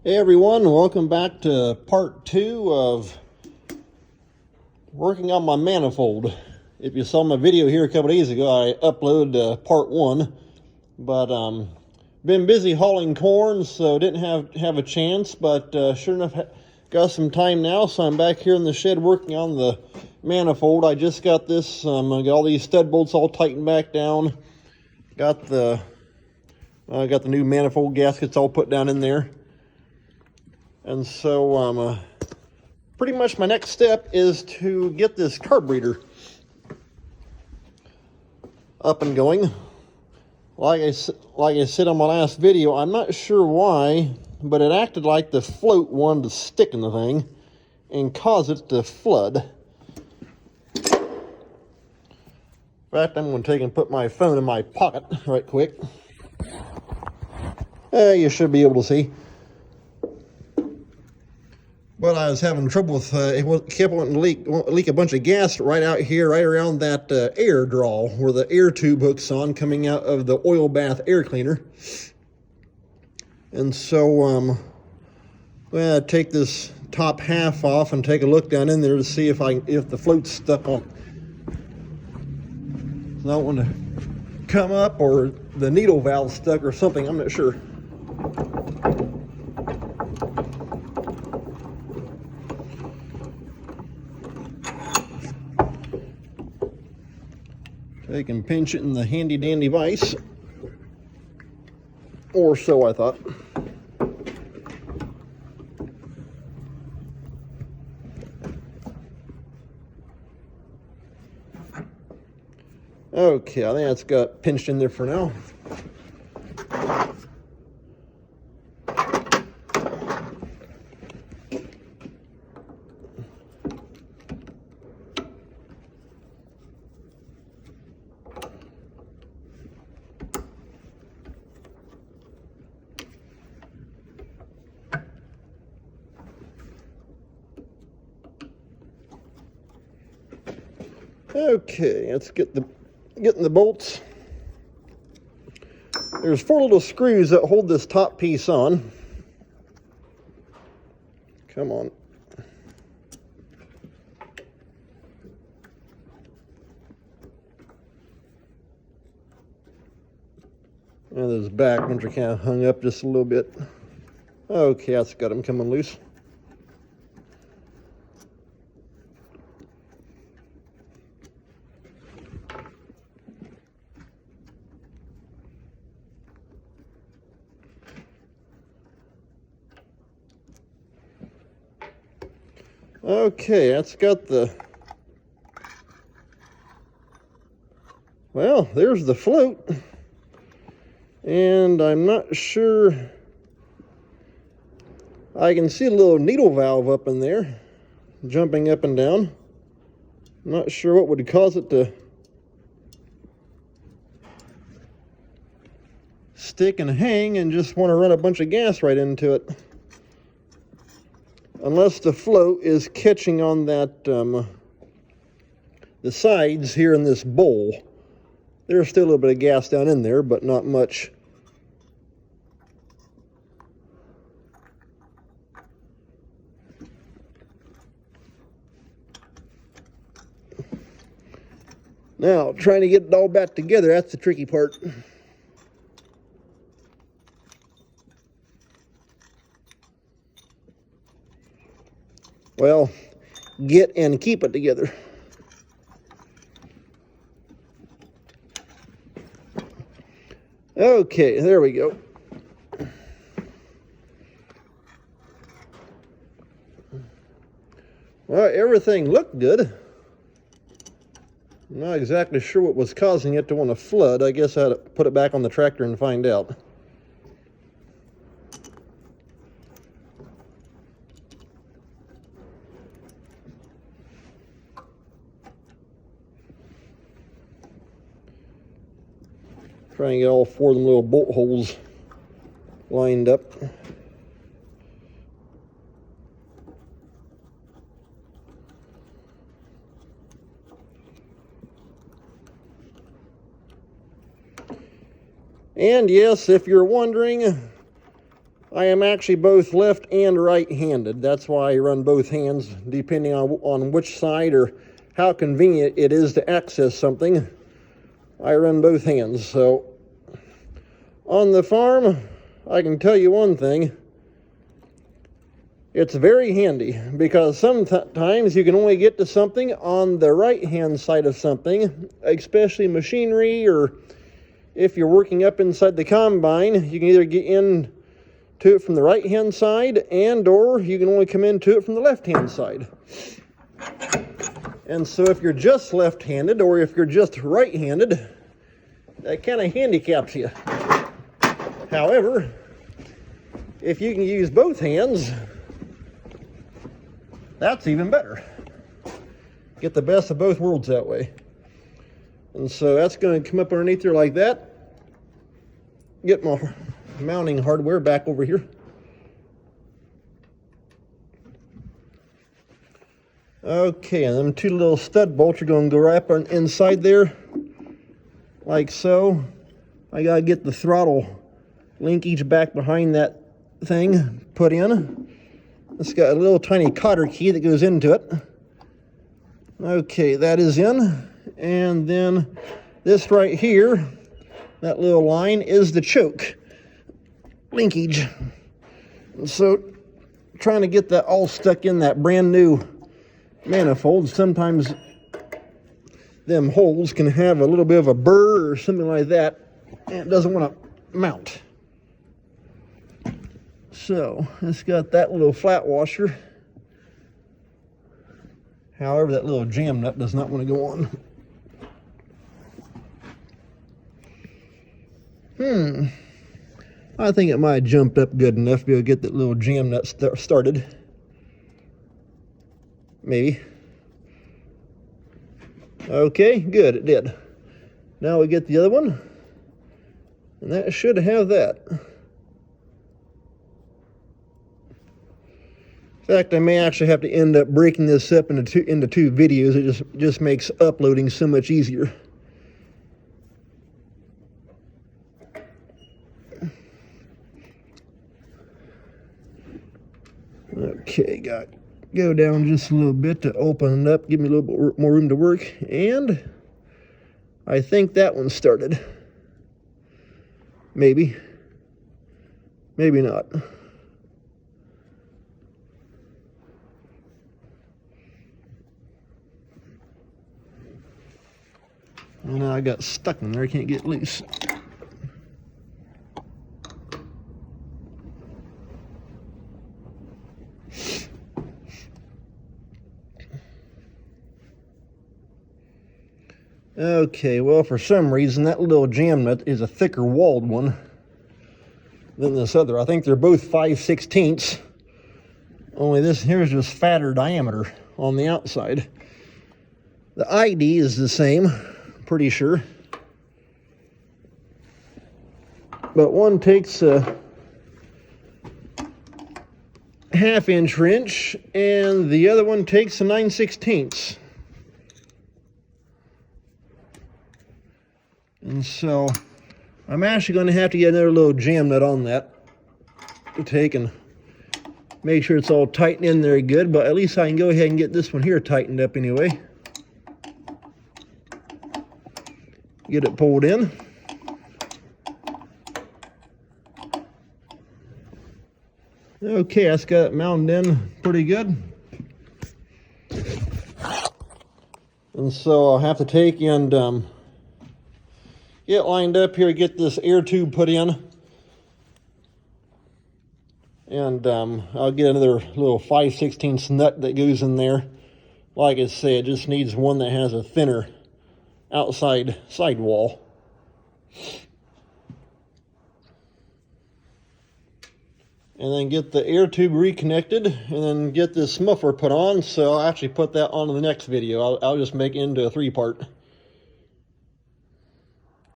Hey everyone, welcome back to part 2 of working on my manifold. If you saw my video here a couple days ago, I uploaded part 1, but been busy hauling corn, so didn't have a chance, but sure enough got some time now, so I'm back here in the shed working on the manifold. I just got this, I got all these stud bolts all tightened back down, got the new manifold gaskets all put down in there. And so pretty much my next step is to get this carburetor up and going. Like I said on my last video, I'm not sure why, but it acted like the float wanted to stick in the thing and cause it to flood. In fact, I'm going to take and put my phone in my pocket right quick. You should be able to see. But I was having trouble with, it kept wanting to leak a bunch of gas right out here, right around that air draw where the air tube hooks on coming out of the oil bath air cleaner. And so I'm going to take this top half off and take a look down in there to see if the float's stuck on. I don't want to come up or the needle valve stuck or something, I'm not sure. They can pinch it in the handy dandy vise, or so I thought. Okay, I think that's got pinched in there for now. Okay, let's get in the bolts. There's 4 little screws that hold this top piece on. Come on. And those back ones are kind of hung up just a little bit. Okay, that's got them coming loose. Okay, that's got well, there's the float. And I'm not sure, I can see a little needle valve up in there, jumping up and down. I'm not sure what would cause it to stick and hang and just want to run a bunch of gas right into it. Unless the float is catching on that, the sides here in this bowl. There's still a little bit of gas down in there, but not much. Now, trying to get it all back together, that's the tricky part. Well, get and keep it together. Okay, there we go. Well, everything looked good. I'm not exactly sure what was causing it to want to flood. I guess I had to put it back on the tractor and find out. Trying to get all 4 of them little bolt holes lined up. And yes, if you're wondering, I am actually both left and right-handed. That's why I run both hands, depending on which side or how convenient it is to access something. I run both hands. So on the farm, I can tell you one thing. It's very handy because sometimes you can only get to something on the right-hand side of something, especially machinery, or if you're working up inside the combine, you can either get in to it from the right-hand side, and or you can only come into it from the left-hand side. And so if you're just left-handed or if you're just right-handed, that kind of handicaps you. However, if you can use both hands, that's even better. Get the best of both worlds that way. And so that's going to come up underneath there like that. Get my mounting hardware back over here. Okay, and them two little stud bolts are going to go right up on inside there, like so. I got to get the throttle linkage back behind that thing put in. It's got a little tiny cotter key that goes into it. Okay, that is in. And then this right here, that little line is the choke linkage. And so trying to get that all stuck in that brand new manifold, sometimes them holes can have a little bit of a burr or something like that, and it doesn't want to mount. So it's got that little flat washer. However, that little jam nut does not want to go on. I think it might have jumped up good enough to be able to get that little jam nut started. Maybe. Okay, good, it did. Now we get the other one, and that should have that. In fact, I may actually have to end up breaking this up into two videos. It just makes uploading so much easier. Okay, go down just a little bit to open it up, give me a little bit more room to work, and I think that one started. Maybe. Maybe not. And now I got stuck in there, I can't get loose. Okay, well, for some reason that little jam nut is a thicker walled one than this other. I think they're both 5/16, only this here is just fatter diameter on the outside. The ID is the same, pretty sure. But one takes a 1/2 wrench and the other one takes a 9/16. And so I'm actually going to have to get another little jam nut on that to take and make sure it's all tightened in there good, but at least I can go ahead and get this one here tightened up anyway. Get it pulled in. Okay, that's got it mounted in pretty good. And so I'll have to take and get lined up here, get this air tube put in. And I'll get another little 5/16 nut that goes in there. Like I say, it just needs one that has a thinner outside sidewall. And then get the air tube reconnected, and then get this muffler put on. So I'll actually put that on in the next video. I'll just make it into a 3-part.